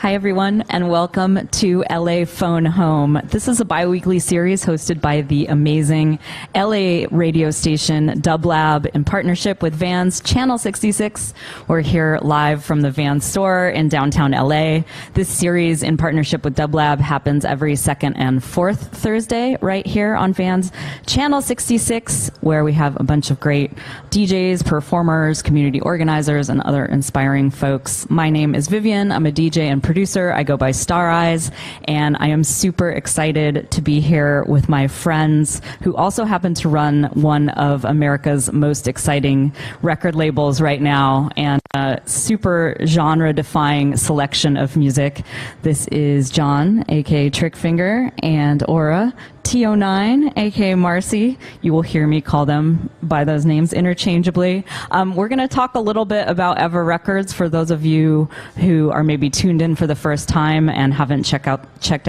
Hi, everyone, and welcome to LA Phone Home. This is a bi-weekly series hosted by the amazing LA radio station Dub Lab in partnership with Vans Channel 66. We're here live from the Vans store in downtown LA. This series in partnership with Dub Lab happens every second and fourth Thursday right here on Vans Channel 66, where we have a bunch of great DJs, performers, community organizers, and other inspiring folks. My name is Vivian. I'm a DJ and producer. I go by Star Eyezz, and I am super excited to be here with my friends who also happen to run one of America's most exciting record labels right now, and a super genre-defying selection of music. This is John, aka Trickfinger, and Aura, T09, aka Marcy. You will hear me call them by those names interchangeably. We're going to talk a little bit about Ever Records for those of you who are maybe tuned in for the first time and haven't checked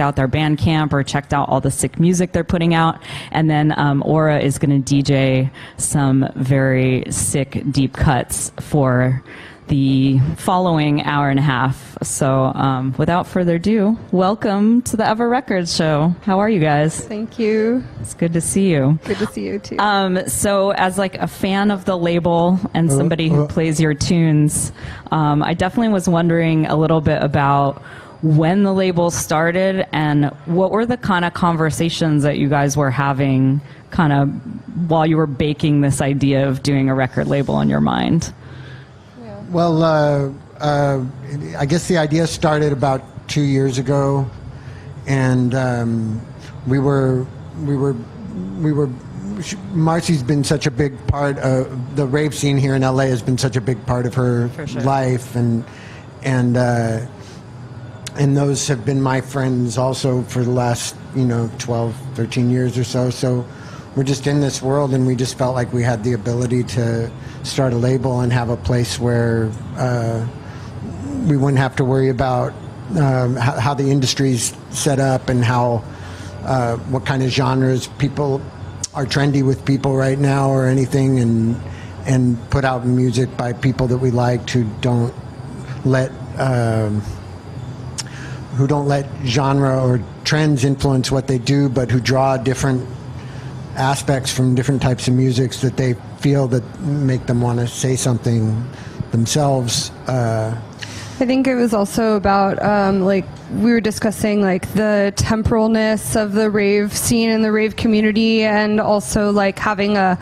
out their Bandcamp or checked out all the sick music they're putting out. And then Aura is going to DJ some very sick deep cuts for the following hour and a half. So without further ado, welcome to the Ever Records show. How are you guys? Thank you. It's good to see you. Good to see you too. So as like a fan of the label and somebody who plays your tunes, I definitely was wondering a little bit about when the label started and what were the kind of conversations that you guys were having kind of while you were baking this idea of doing a record label in your mind. Well, I guess the idea started about 2 years ago, and Marcy's been such a big part of the rave scene here in LA, has been such a big part of her life, and those have been my friends also for the last 12, 13 years or so. So we're just in this world, and we just felt like we had the ability to start a label and have a place where we wouldn't have to worry about how the industry's set up and how what kind of genres people are trendy with people right now or anything, and put out music by people that we liked who don't let genre or trends influence what they do, but who draw different aspects from different types of musics that they feel that make them want to say something themselves. I think it was also about like we were discussing like the temporalness of the rave scene and the rave community, and also like having a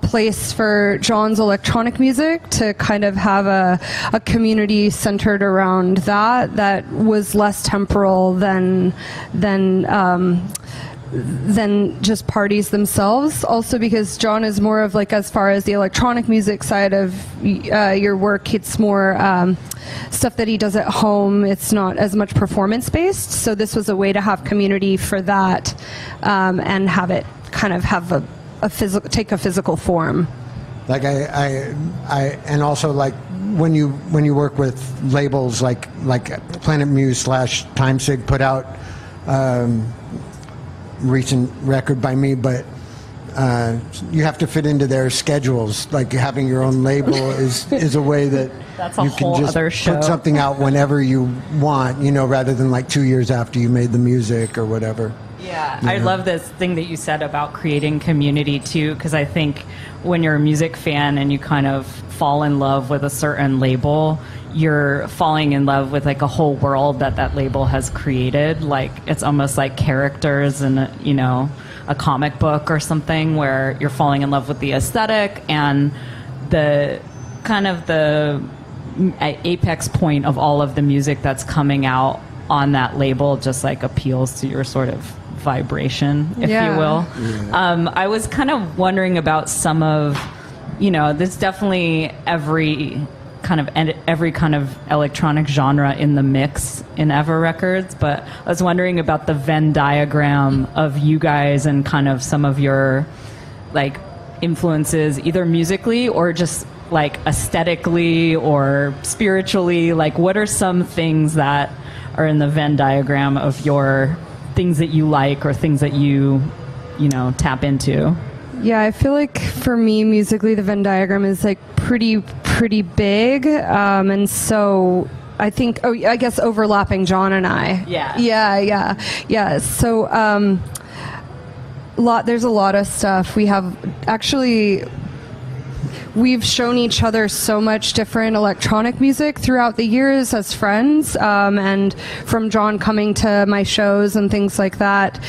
place for John's electronic music to kind of have a community centered around that was less temporal than just parties themselves. Also because John is more of like, as far as the electronic music side of your work, it's more stuff that he does at home. It's not as much performance based. So this was a way to have community for that, and have it kind of have take a physical form. Like I and also like when you work with labels like Planet Muse / Timesig put out recent record by me, but you have to fit into their schedules. Like having your own label is a way that you can just put something out whenever you want, rather than like 2 years after you made the music or whatever. Yeah, I love this thing that you said about creating community too, because I think when you're a music fan and you kind of fall in love with a certain label, you're falling in love with like a whole world that label has created. Like it's almost like characters in a comic book or something, where you're falling in love with the aesthetic, and the kind of the apex point of all of the music that's coming out on that label just like appeals to your sort of vibration, if you will. Yeah. I was kind of wondering about some of, there's definitely every kind of electronic genre in the mix in Ever Records, but I was wondering about the Venn diagram of you guys and kind of some of your like influences, either musically or just like aesthetically or spiritually. Like what are some things that are in the Venn diagram of your things that you like or things that you tap into? Yeah, I feel like for me, musically, the Venn diagram is like pretty big, and so I think, I guess overlapping John and I. Yeah. So, there's a lot of stuff. We've shown each other so much different electronic music throughout the years as friends, and from John coming to my shows and things like that.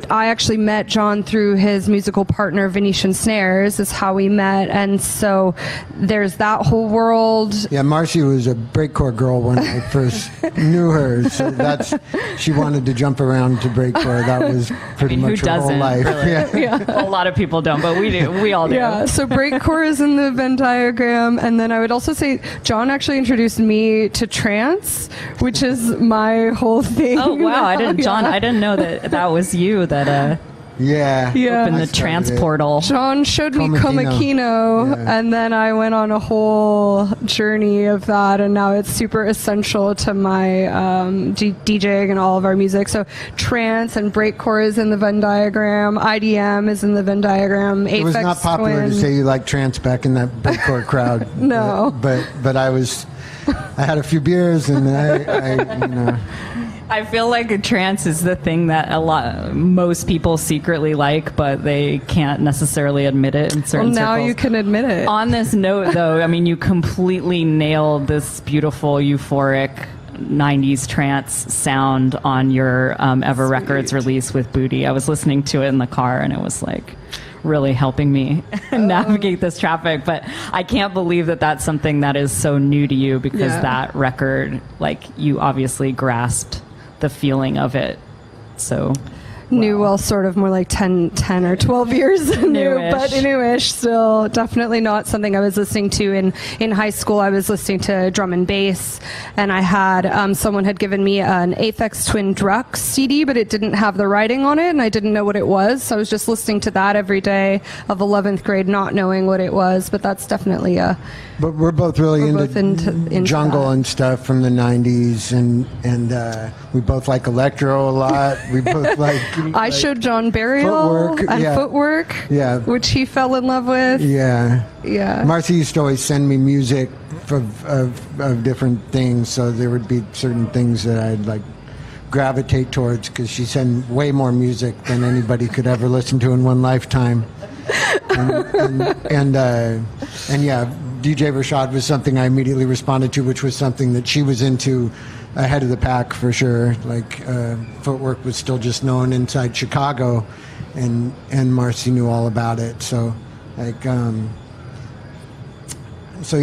I actually met John through his musical partner, Venetian Snares, is how we met. And so there's that whole world. Yeah, Marcy was a breakcore girl when I first knew her. So she wanted to jump around to breakcore. That was pretty much her whole life. Really? Yeah. Well, a lot of people don't, but we do. We all do. Yeah, so breakcore is in the Venn diagram. And then I would also say John actually introduced me to trance, which is my whole thing. Oh, wow. John, I didn't know that was you that opened the trance portal. John showed me Komakino, and then I went on a whole journey of that, and now it's super essential to my DJing and all of our music. So trance and breakcore is in the Venn diagram. IDM is in the Venn diagram. It was not popular to say you like trance back in that breakcore crowd. No. But I had a few beers, and I I feel like trance is the thing that most people secretly like, but they can't necessarily admit it in certain circles. Well, now you can admit it. On this note, though, I mean, you completely nailed this beautiful, euphoric 90s trance sound on your Ever Records release with Booty. I was listening to it in the car, and it was like really helping me navigate this traffic. But I can't believe that that's something that is so new to you, because that record, like, you obviously grasped the feeling of it. So new, well, sort of more like 10 or 12 years new, but newish still. Definitely not something I was listening to in high school. I was listening to drum and bass, and I had someone had given me an Aphex Twin Drux CD, but it didn't have the writing on it, and I didn't know what it was, so I was just listening to that every day of 11th grade, not knowing what it was. But that's definitely But we're both really into jungle and stuff from the 90s, and we both like electro a lot. We both like... I showed John Burial Footwork, which he fell in love with. Yeah. Marcy used to always send me music of different things, so there would be certain things that I'd like gravitate towards, because she sent way more music than anybody could ever listen to in one lifetime. And DJ Rashad was something I immediately responded to, which was something that she was into ahead of the pack for sure. Like Footwork was still just known inside Chicago, and Marcy knew all about it. So like we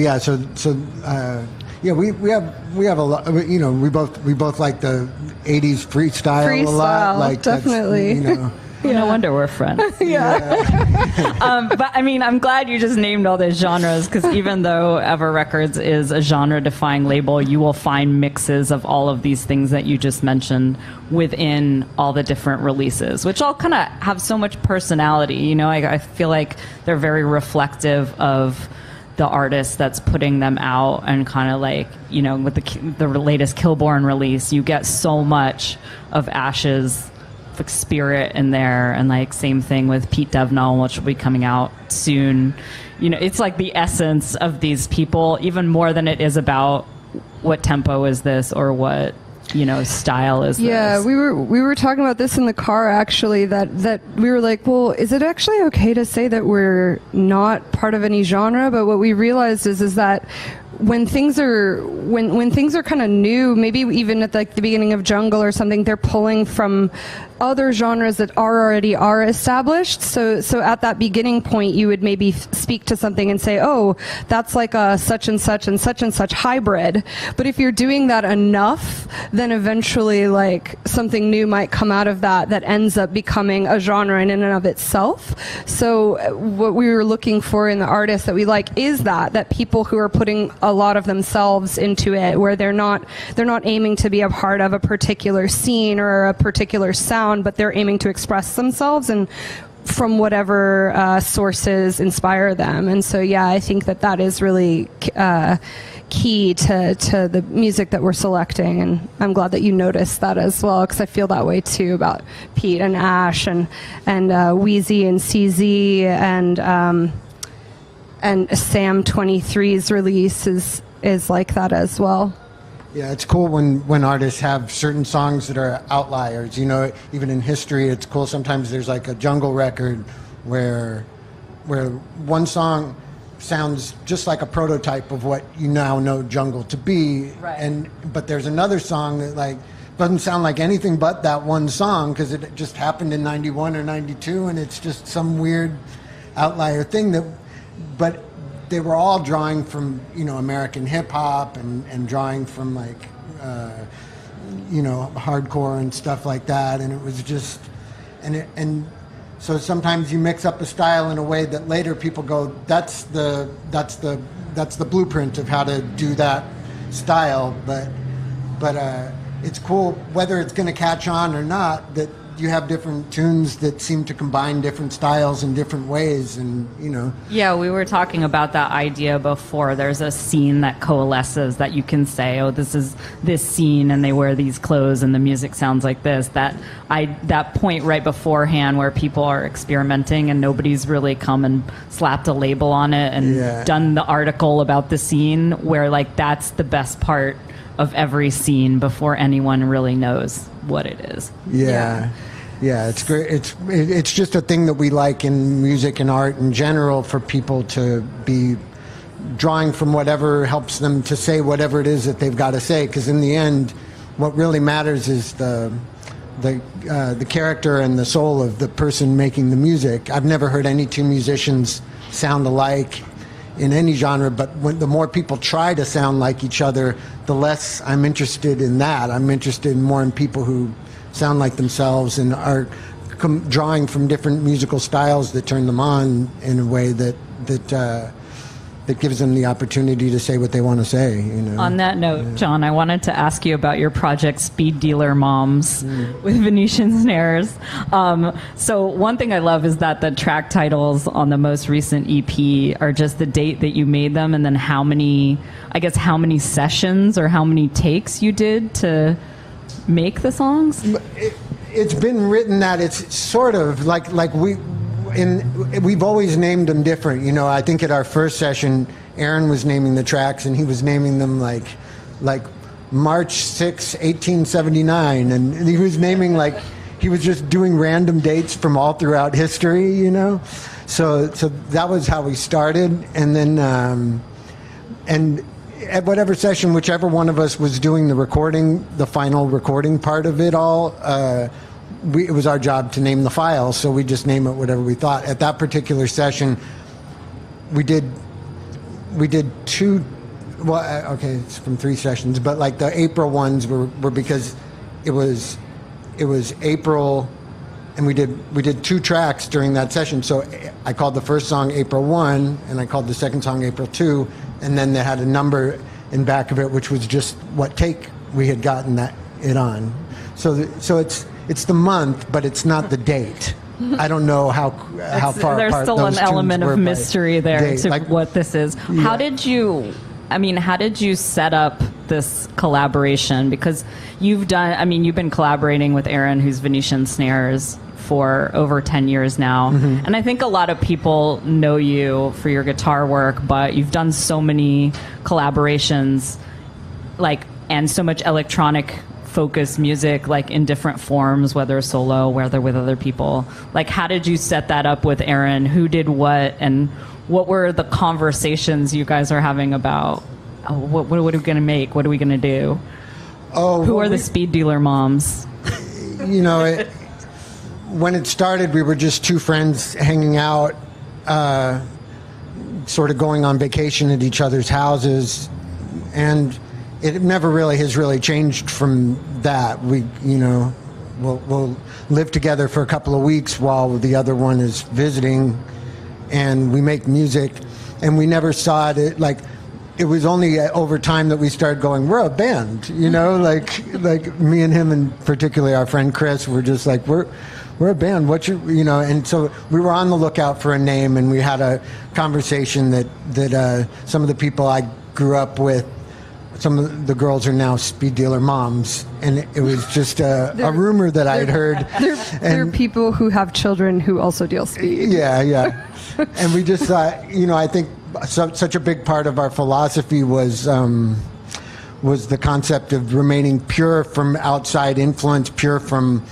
have a lot. We both like the 80s freestyle a lot. Like definitely. No wonder we're friends. But I mean, I'm glad you just named all those genres, because even though Ever Records is a genre-defying label, you will find mixes of all of these things that you just mentioned within all the different releases, which all kind of have so much personality. I feel like they're very reflective of the artist that's putting them out, and kind of like, with the latest Killborn release, you get so much of Ash's like spirit in there, and like same thing with Pete Devnall, which will be coming out soon. It's like the essence of these people, even more than it is about what tempo is this or what style is this. Yeah, we were talking about this in the car, actually, that we were like, well, is it actually okay to say that we're not part of any genre? But what we realized is that when things are kind of new, maybe even at like the beginning of jungle or something, they're pulling from other genres that already are established. So at that beginning point, you would maybe speak to something and say, oh, that's like a such and such and such hybrid. But if you're doing that enough, then eventually like something new might come out of that ends up becoming a genre in and of itself. So what we were looking for in the artists that we like is that people who are putting a lot of themselves into it, where they're not aiming to be a part of a particular scene or a particular sound, but they're aiming to express themselves and from whatever sources inspire them. And so I think that is really key to the music that we're selecting, and I'm glad that you noticed that as well, because I feel that way too about Pete and Ash and Wheezy and CZ and Sam 23's release is is like that as well. Yeah, it's cool when artists have certain songs that are outliers. You know, even in history, it's cool. Sometimes there's like a jungle record where one song sounds just like a prototype of what you now know jungle to be, right. But there's another song that like doesn't sound like anything but that one song because it just happened in 91 or 92, and it's just some weird outlier thing but they were all drawing from, you know, American hip hop and drawing from like, you know, hardcore and stuff like that. And it was just, and so sometimes you mix up a style in a way that later people go, that's the blueprint of how to do that style. But it's cool whether it's going to catch on or not, that you have different tunes that seem to combine different styles in different ways, and you know. Yeah, we were talking about that idea before. There's a scene that coalesces that you can say, oh, this is this scene, and they wear these clothes, and the music sounds like this. That point right beforehand where people are experimenting and nobody's really come and slapped a label on it and done the article about the scene, where like that's the best part of every scene before anyone really knows what it is. Yeah, it's great. It's just a thing that we like in music and art in general, for people to be drawing from whatever helps them to say whatever it is that they've got to say. Because in the end, what really matters is the character and the soul of the person making the music. I've never heard any two musicians sound alike in any genre, but the more people try to sound like each other, the less I'm interested in that. I'm interested more in people who sound like themselves and are drawing from different musical styles that turn them on in a way that gives them the opportunity to say what they want to say. You know? On that note, John, I wanted to ask you about your project Speed Dealer Moms with Venetian Snares. So one thing I love is that the track titles on the most recent EP are just the date that you made them, and then how many sessions or how many takes you did to make the songs. It's been written that it's sort of like we've always named them different. You know, I think at our first session, Aaron was naming the tracks, and he was naming them like March 6, 1879, and he was naming like he was just doing random dates from all throughout history. You know, so that was how we started, and then and at whatever session, whichever one of us was doing the final recording part of it all. It was our job to name the file, so we just name it whatever we thought. At that particular session, we did two. Well, okay, it's from 3 sessions, but like the April ones were because it was April, and we did 2 tracks during that session. So I called the first song April 1, and I called the second song April 2, and then they had a number in back of it, which was just what take we had gotten it on. So it's the month, but it's not the date. I don't know how far there's apart still those an element of mystery there date. to what this is. Yeah. How did you set up this collaboration? Because you've been collaborating with Aaron, who's Venetian Snares, for over 10 years now. Mm-hmm. And I think a lot of people know you for your guitar work, but you've done so many collaborations, and so much electronic focused music, in different forms, whether solo, whether with other people. How did you set that up with Aaron? Who did what, and what were the conversations you guys are having about what are we going to make? What are we going to do? Who are the Speed Dealer Moms? You know, when it started, we were just 2 friends hanging out, sort of going on vacation at each other's houses, and it never really has changed from that. We'll live together for a couple of weeks while the other one is visiting, and we make music, and we never saw it it was only over time that we started going, we're a band, like me and him, and particularly our friend Chris, were just like, we're a band. And so we were on the lookout for a name, and we had a conversation that some of the people I grew up with, some of the girls are now Speed Dealer Moms, and it was just a rumor that I had heard. There are people who have children who also deal speed. Yeah. And we just thought, I think such a big part of our philosophy was the concept of remaining pure from outside influence, pure from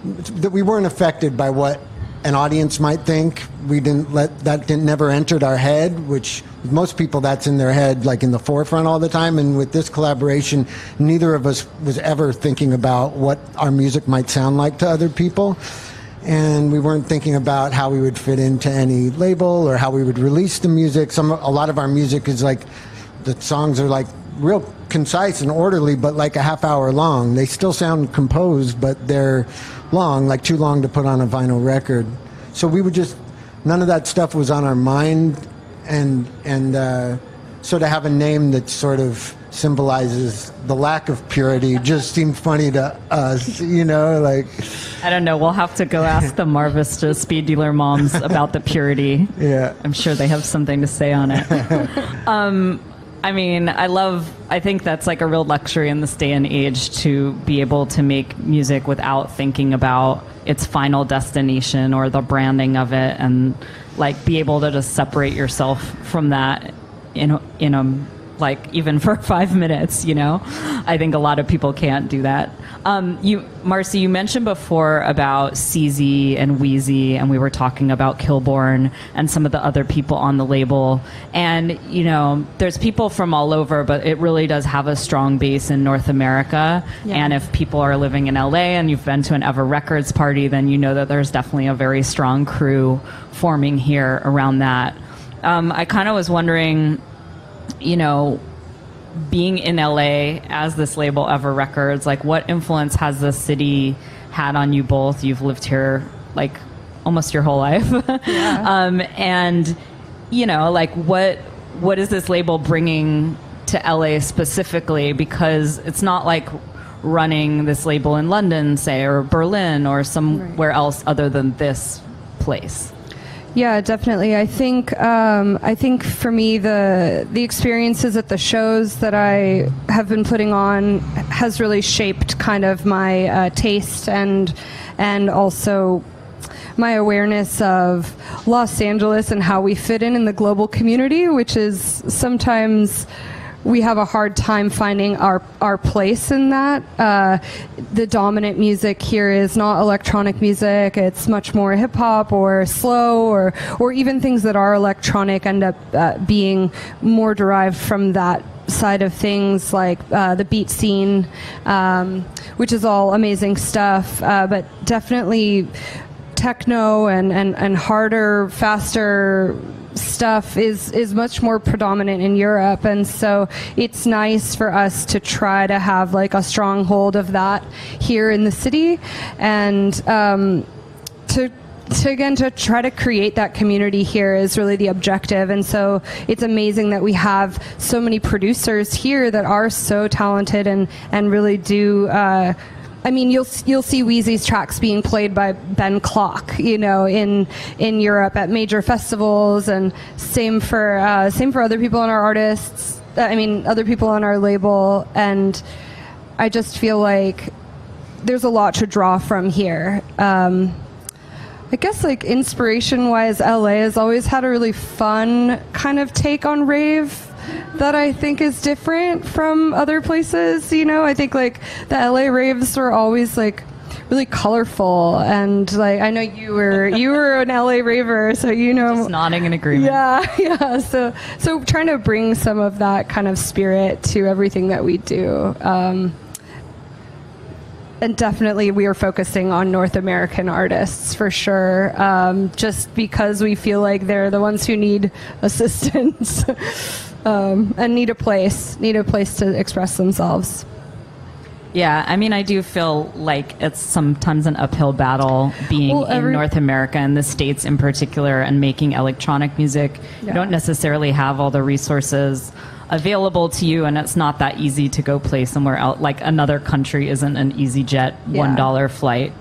that we weren't affected by what an audience might think. We didn't let that never entered our head, which most people that's in their head, like in the forefront all the time. And with this collaboration, neither of us was ever thinking about what our music might sound like to other people. And we weren't thinking about how we would fit into any label or how we would release the music. A lot of our music is like, the songs are like real concise and orderly, but like a half hour long. They still sound composed, but they're long, like too long to put on a vinyl record. So we would just, none of that stuff was on our mind, and so to have a name that sort of symbolizes the lack of purity just seemed funny to us, like. I don't know. We'll have to go ask the Marvista speed dealer moms about the purity. Yeah. I'm sure they have something to say on it. I mean, I think that's like a real luxury in this day and age to be able to make music without thinking about its final destination or the branding of it, and like be able to just separate yourself from that in a like even for 5 minutes, I think a lot of people can't do that. Marcy, you mentioned before about CZ and Wheezy, and we were talking about Kilborn and some of the other people on the label. And, there's people from all over, but it really does have a strong base in North America. Yeah. And if people are living in LA and you've been to an Ever Records party, then you know that there's definitely a very strong crew forming here around that. I kind of was wondering, being in LA as this label Ever Records, like what influence has the city had on you both? You've lived here like almost your whole life. Yeah. And like what is this label bringing to LA specifically? Because it's not like running this label in London, say, or Berlin or somewhere else other than this place. Yeah, definitely. I think for me, the experiences at the shows that I have been putting on has really shaped kind of my taste and also my awareness of Los Angeles and how we fit in the global community, which is sometimes we have a hard time finding our place in that. The dominant music here is not electronic music. It's much more hip hop or slow or even things that are electronic end up being more derived from that side of things, like the beat scene, which is all amazing stuff, but definitely techno and harder, faster stuff is much more predominant in Europe, and so it's nice for us to try to have like a stronghold of that here in the city, and to try to create that community here is really the objective. And so it's amazing that we have so many producers here that are so talented and really do you'll see Wheezy's tracks being played by Ben Klock, in Europe at major festivals, and same for other people on our artists. Other people on our label, and I just feel like there's a lot to draw from here. I guess like inspiration-wise, LA has always had a really fun kind of take on rave that I think is different from other places. I think like the LA raves were always like really colorful, and like I know you were an LA raver, so just nodding in agreement. Yeah. So trying to bring some of that kind of spirit to everything that we do. And definitely we are focusing on North American artists for sure, just because we feel like they're the ones who need assistance and need a place to express themselves. Yeah, I do feel like it's sometimes an uphill battle being in North America and the States in particular and making electronic music. Yeah. You don't necessarily have all the resources available to you, and it's not that easy to go play somewhere else. Like another country isn't an EasyJet $1 flight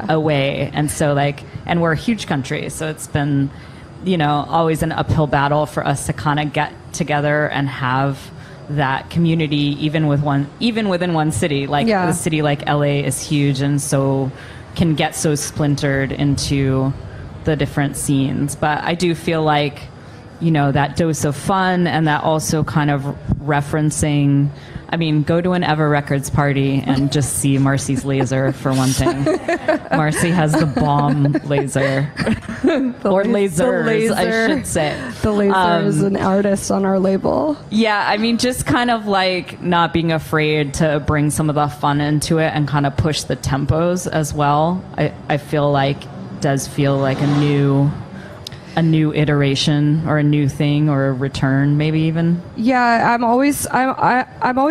away. And so and we're a huge country, so it's been, always an uphill battle for us to kind of get together and have that community even within one city. A city like LA is huge, and so can get so splintered into the different scenes. But I do feel like that dose of fun, and that also kind of referencing, I mean, go to an Ever Records party and just see Marcy's laser for one thing. Marcy has the bomb laser. Or lasers, I should say. The laser is an artist on our label. Yeah, I mean, just kind of like not being afraid to bring some of the fun into it and kind of push the tempos as well. I feel like does feel like a new iteration or a new thing or a return, maybe even. Yeah, I'm always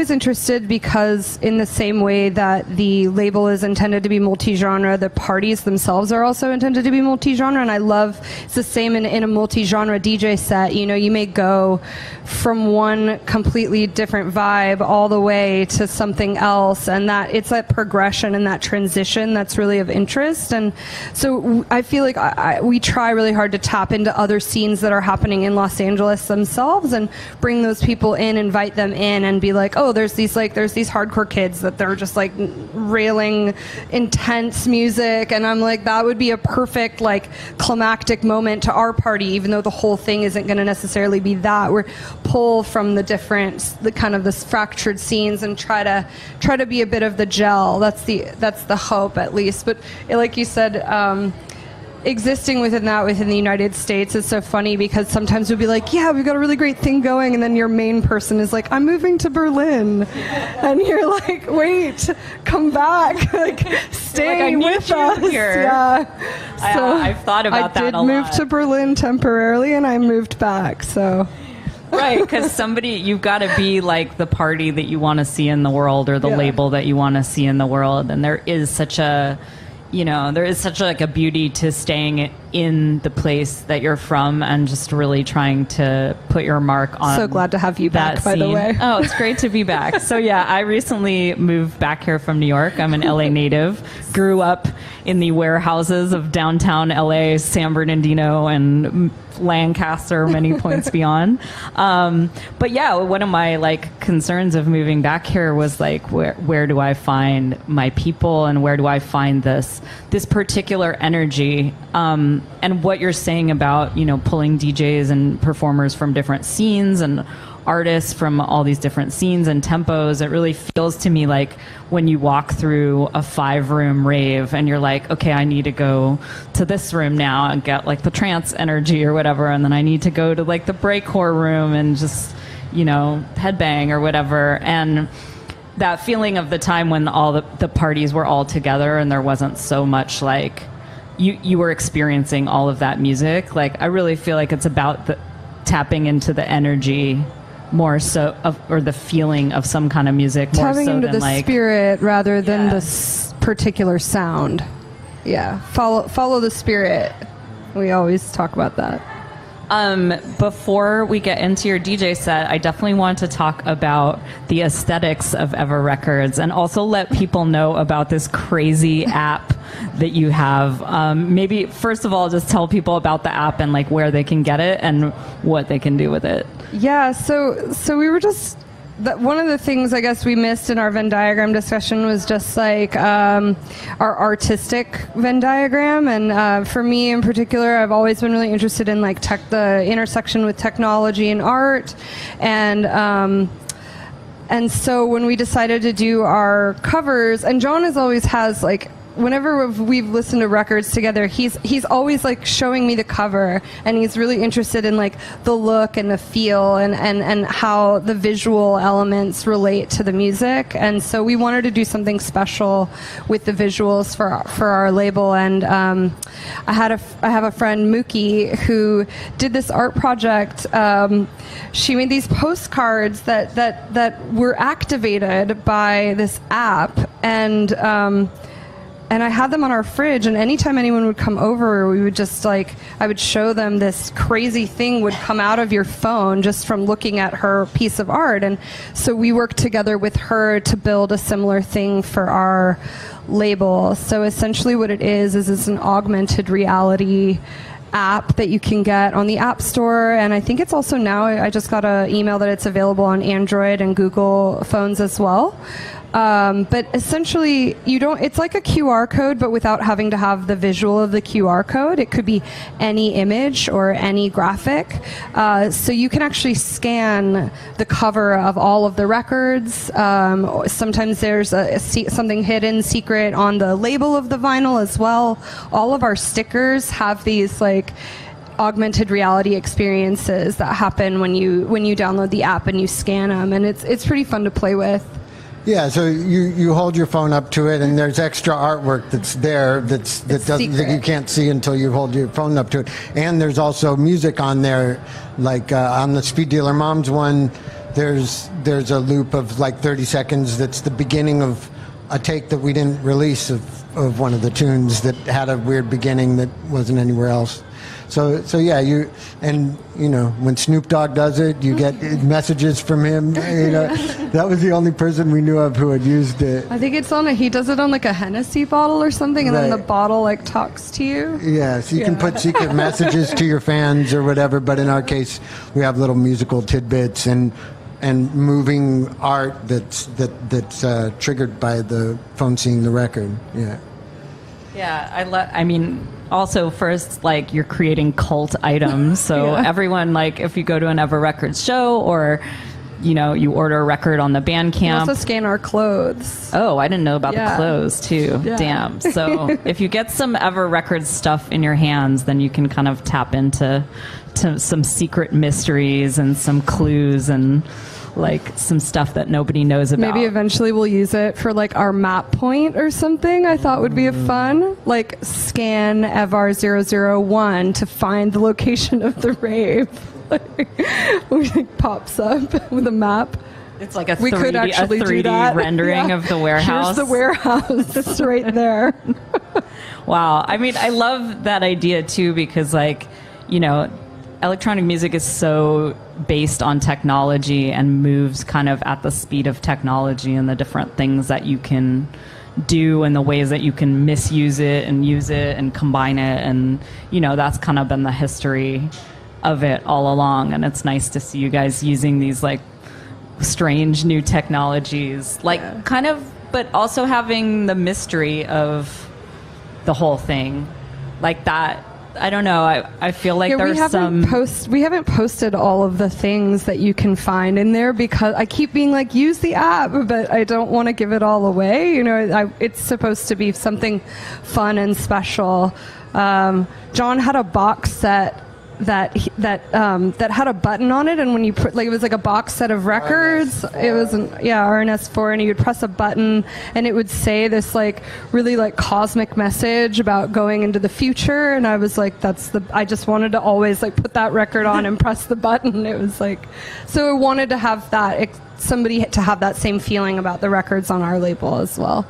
interested, because in the same way that the label is intended to be multi-genre, the parties themselves are also intended to be multi-genre, and I love it's the same in a multi-genre DJ set. You may go from one completely different vibe all the way to something else, and that it's that progression and that transition that's really of interest. And so I feel like we try really hard to tap into other scenes that are happening in Los Angeles themselves and bring those people in, invite them in, and be like, oh, there's these hardcore kids that they're just like railing intense music, and I'm like, that would be a perfect like climactic moment to our party, even though the whole thing isn't going to necessarily be that. We're pull from the kind of this fractured scenes and try to be a bit of the gel. That's the hope, at least. But like you said, existing within the United States is so funny, because sometimes we'll be like, yeah, we've got a really great thing going, and then your main person is like, I'm moving to Berlin, and you're like, wait, come back, like stay like, with us here. Yeah. So I've thought about that a lot. I did move to Berlin temporarily, and I moved back. So right, because you've got to be like the party that you want to see in the world, or the label that you want to see in the world, and there is such a like a beauty to staying in the place that you're from and just really trying to put your mark on. So glad to have you back, by the way. Oh, it's great to be back. So yeah, I recently moved back here from New York. I'm an LA native. Grew up in the warehouses of downtown LA, San Bernardino, and Lancaster, many points beyond. But yeah, one of my like concerns of moving back here was like, where do I find my people, and where do I find this particular energy? And what you're saying about, pulling DJs and performers from different scenes and artists from all these different scenes and tempos, it really feels to me like when you walk through a 5-room rave and you're like, okay, I need to go to this room now and get like the trance energy or whatever, and then I need to go to like the breakcore room and just, headbang or whatever. And that feeling of the time when all the parties were all together and there wasn't so much like you were experiencing all of that music. Like, I really feel like it's about tapping into the energy more so or the feeling of some kind of music, more tapping so into than the spirit rather than the particular sound. Yeah, follow the spirit. We always talk about that. Before we get into your DJ set, I definitely want to talk about the aesthetics of Ever Records, and also let people know about this crazy app that you have. Maybe first of all, just tell people about the app and like where they can get it and what they can do with it. Yeah, so we were just one of the things I guess we missed in our Venn diagram discussion was just like our artistic Venn diagram. And for me in particular, I've always been really interested in like the intersection with technology and art. And so when we decided to do our covers, and John always has like, whenever we've listened to records together, he's always like showing me the cover, and he's really interested in like the look and the feel and how the visual elements relate to the music. And so we wanted to do something special with the visuals for our label. And I have a friend, Mookie, who did this art project. She made these postcards that were activated by this app, and I had them on our fridge, and anytime anyone would come over, we would just like, I would show them this crazy thing would come out of your phone just from looking at her piece of art. And so we worked together with her to build a similar thing for our label. So essentially what it is it's an augmented reality app that you can get on the App Store, and I think it's also now, I just got an email that it's available on Android and Google phones as well. But essentially, it's like a QR code, but without having to have the visual of the QR code. It could be any image or any graphic. So you can actually scan the cover of all of the records. Sometimes there's something hidden secret on the label of the vinyl as well. All of our stickers have these like augmented reality experiences that happen when you download the app and you scan them, and it's pretty fun to play with. Yeah, so you hold your phone up to it, and there's extra artwork that's there that you can't see until you hold your phone up to it. And there's also music on there, like on the Speed Dealer Moms one. There's a loop of like 30 seconds that's the beginning of a take that we didn't release of one of the tunes that had a weird beginning that wasn't anywhere else. So yeah, when Snoop Dogg does it, you get messages from him. That was the only person we knew of who had used it. I think he does it on like a Hennessy bottle or something, and then the bottle like talks to you. Yeah, so you can put secret messages to your fans or whatever, but in our case, we have little musical tidbits and moving art that's triggered by the phone seeing the record. Yeah, also, first, like, you're creating cult items. So everyone, like, if you go to an Ever Records show or, you order a record on the Bandcamp. We also scan our clothes. Oh, I didn't know about the clothes, too. Yeah. Damn. So if you get some Ever Records stuff in your hands, then you can kind of tap into some secret mysteries and some clues and like some stuff that nobody knows about. Maybe eventually we'll use it for like our map point or something. I thought would be a fun, like scan Evar 001 to find the location of the rave. It pops up with a map. It's like a 3D rendering of the warehouse. Here's the warehouse. It's right there. Wow. I love that idea too, because electronic music is so based on technology and moves kind of at the speed of technology, and the different things that you can do and the ways that you can misuse it and use it and combine it. And, that's kind of been the history of it all along. And it's nice to see you guys using these like strange new technologies, but also having the mystery of the whole thing like that. I don't know. I feel like we haven't posted all of the things that you can find in there because I keep being like, use the app, but I don't want to give it all away. It's supposed to be something fun and special. John had a box set that had a button on it, and when you put it was like a box set of records. RNS4. It was RNS4, and you would press a button and it would say this like really like cosmic message about going into the future, and I was like, I just wanted to always like put that record on and press the button. It was like, so I wanted to have that somebody to have that same feeling about the records on our label as well.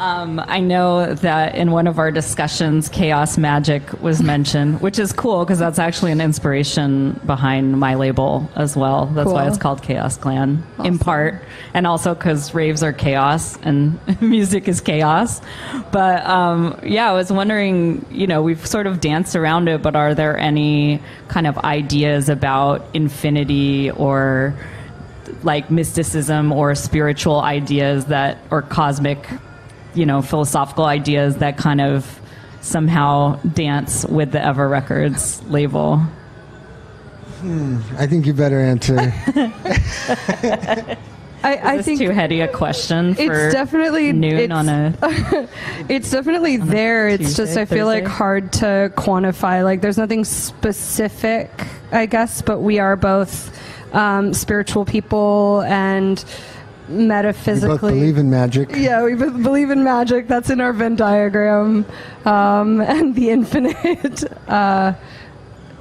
I know that in one of our discussions, Chaos Magic was mentioned, which is cool because that's actually an inspiration behind my label as well. That's why it's called Chaos Clan, in part. And also because raves are chaos and music is chaos. But I was wondering, we've sort of danced around it, but are there any kind of ideas about infinity or like mysticism or spiritual ideas or cosmic philosophical ideas that kind of somehow dance with the Ever Records label? I think you better answer. I think too heady a question for it's definitely noon on a. It's definitely there. It's Tuesday, just I feel Thursday? like hard to quantify. Like there's nothing specific, I guess, but we are both spiritual people and metaphysically. We both believe in magic. Yeah, we both believe in magic. That's in our Venn diagram. And the infinite.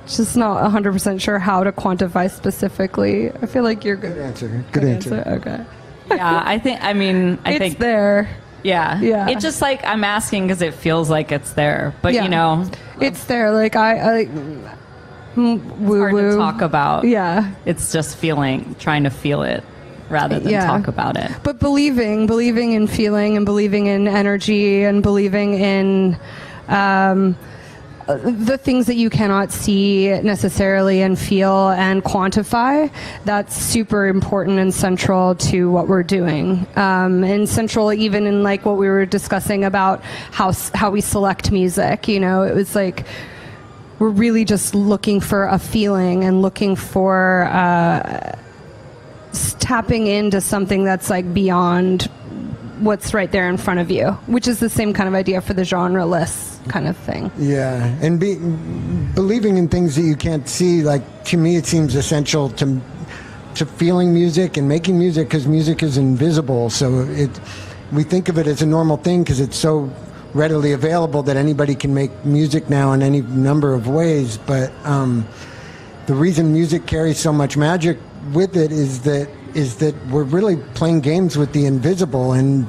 Just not 100% sure how to quantify specifically. I feel like you're good. Good answer. Okay. Yeah, I think it's there. Yeah. Yeah. It's just like I'm asking because it feels like it's there, but it's there. Like it's hard to talk about. Yeah. It's just trying to feel it rather than talk about it. But believing in feeling and believing in energy and believing in the things that you cannot see necessarily and feel and quantify, that's super important and central to what we're doing. And central even in like what we were discussing about how we select music, you know, it was like, we're really just looking for a feeling and looking for tapping into something that's like beyond what's right there in front of you, which is the same kind of idea for the genre-less kind of thing. Yeah, and believing in things that you can't see, like, to me it seems essential to feeling music and making music, because music is invisible, so we think of it as a normal thing because it's so readily available that anybody can make music now in any number of ways. But the reason music carries so much magic with it is that we're really playing games with the invisible, and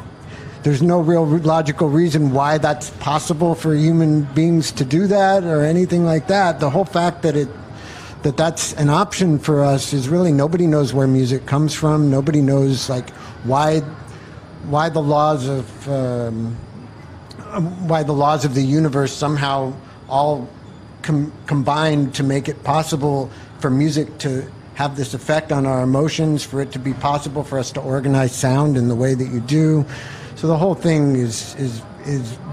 there's no real logical reason why that's possible for human beings to do that or anything like that. The whole fact that that's an option for us is really, nobody knows where music comes from. Nobody knows like why the laws of the universe somehow all combined to make it possible for music to have this effect on our emotions, for it to be possible for us to organize sound in the way that you do. So the whole thing is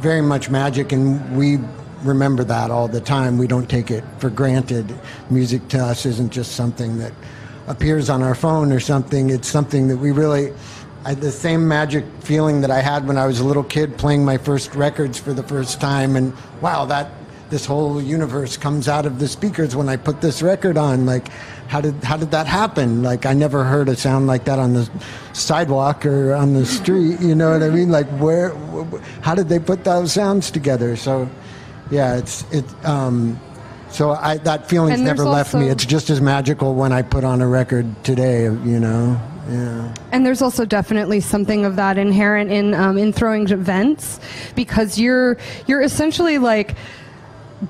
very much magic, and we remember that all the time. We don't take it for granted. Music to us isn't just something that appears on our phone or something. It's something that we really... the same magic feeling that I had when I was a little kid playing my first records for the first time, and wow, this whole universe comes out of the speakers when I put this record on. Like, how did that happen? Like, I never heard a sound like that on the sidewalk or on the street. You know what I mean? Like, how did they put those sounds together? So, yeah, that feeling's never left me. It's just as magical when I put on a record today. You know. Yeah. And there's also definitely something of that inherent in throwing events, because you're essentially like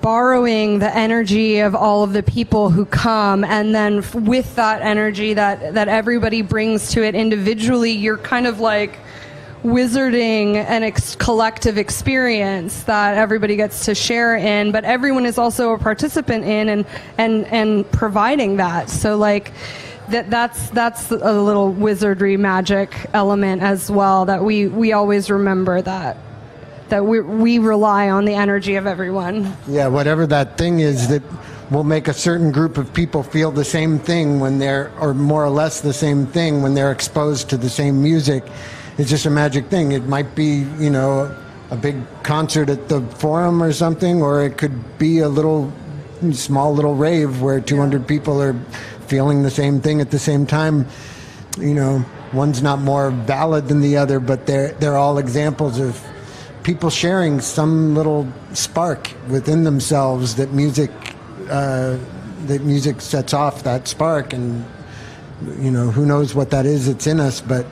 borrowing the energy of all of the people who come, and then with that energy that everybody brings to it individually, you're kind of like wizarding an collective experience that everybody gets to share in, but everyone is also a participant in and providing that. So like that's a little wizardry magic element as well, that we always remember that we rely on the energy of everyone. Yeah, whatever that thing is that will make a certain group of people feel the same thing or more or less the same thing when they're exposed to the same music. It's just a magic thing. It might be, you know, a big concert at the Forum or something, or it could be a small little rave where 200 people are feeling the same thing at the same time. You know, one's not more valid than the other, but they're all examples of people sharing some little spark within themselves that music sets off that spark. And you know, who knows what that is? It's in us, but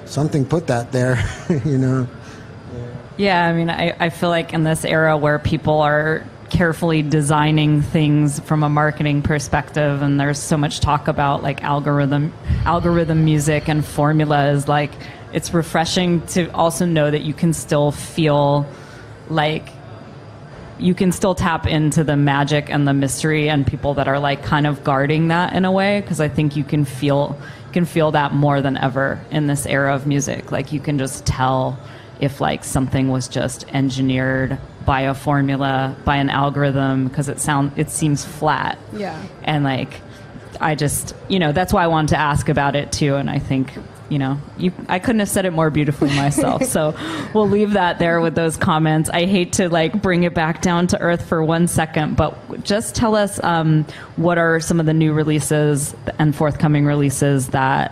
something put that there. You know. Yeah, I mean, I feel like in this era where people are carefully designing things from a marketing perspective, and there's so much talk about like algorithm music and formulas, like it's refreshing to also know that you can still feel like you can still tap into the magic and the mystery, and people that are like kind of guarding that in a way, because I think you can feel that more than ever in this era of music. Like you can just tell if like something was just engineered by a formula, by an algorithm, because it seems flat. Yeah. And like, I just, you know, that's why I wanted to ask about it too. And I think, you know, I couldn't have said it more beautifully myself. So we'll leave that there with those comments. I hate to like bring it back down to earth for 1 second, but just tell us what are some of the new releases and forthcoming releases that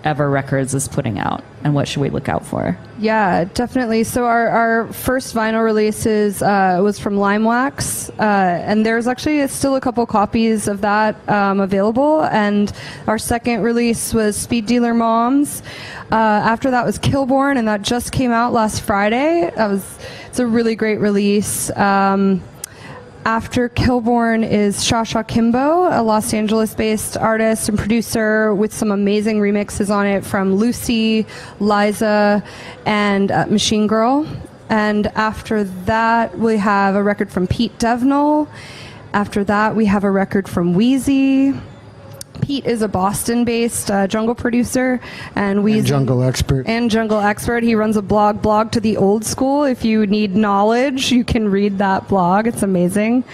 Ever Records is putting out, and what should we look out for? Yeah, definitely. So our first vinyl releases was from Limewax, and there's actually still a couple copies of that available. And our second release was Speed Dealer Moms. After that was Killborn, and that just came out last Friday. It's a really great release. After Killborn is Shasha Kimbo, a Los Angeles-based artist and producer with some amazing remixes on it from Lucy, Liza, and Machine Girl. And after that, we have a record from Pete Devnall. After that, we have a record from Wheezy. Pete is a Boston-based jungle producer, and Wheezy jungle expert. And jungle expert. He runs a blog to the old school. If you need knowledge, you can read that blog. It's amazing.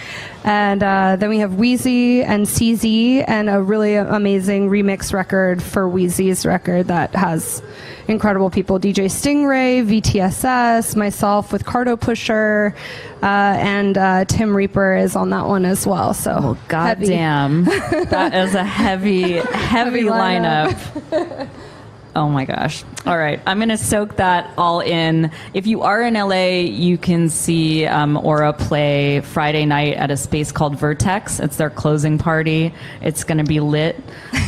And then we have Wheezy and CZ, and a really amazing remix record for Wheezy's record that has incredible people: DJ Stingray, VTSS, myself with Cardo Pusher, and Tim Reaper is on that one as well. So, oh, goddamn, that is a heavy lineup. Oh my gosh. All right. I'm going to soak that all in. If you are in LA, you can see Aura play Friday night at a space called Vertex. It's their closing party. It's going to be lit.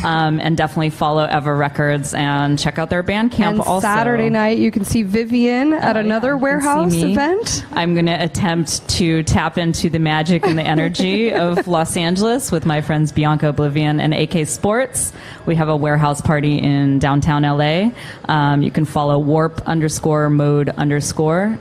And definitely follow Eva Records and check out their Bandcamp and also. Saturday night, you can see Vivian at another warehouse event. I'm going to attempt to tap into the magic and the energy of Los Angeles with my friends Bianca Oblivion and AK Sports. We have a warehouse party in downtown LA. You can follow warp_mode_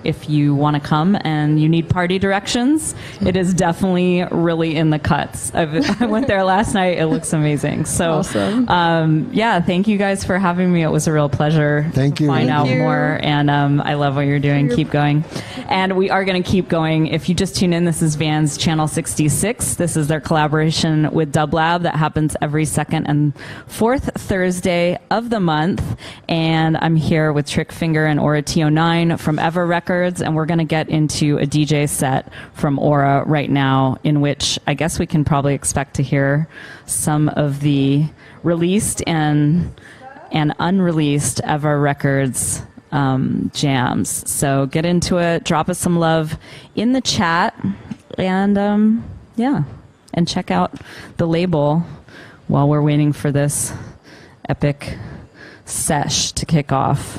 if you want to come and you need party directions. It is definitely really in the cuts. I went there last night. It looks amazing. So, awesome. Yeah, thank you guys for having me. It was a real pleasure. Thank you. To find out more. And I love what you're doing. Keep going. And we are going to keep going. If you just tune in, this is Vans Channel 66. This is their collaboration with Dub Lab that happens every second and fourth Thursday of the month. And I'm here with Trick Finger and Aura T09 from Eva Records, and we're going to get into a DJ set from Aura right now, in which I guess we can probably expect to hear some of the released and unreleased Eva Records jams. So get into it, drop us some love in the chat, and and check out the label while we're waiting for this epic sesh to kick off.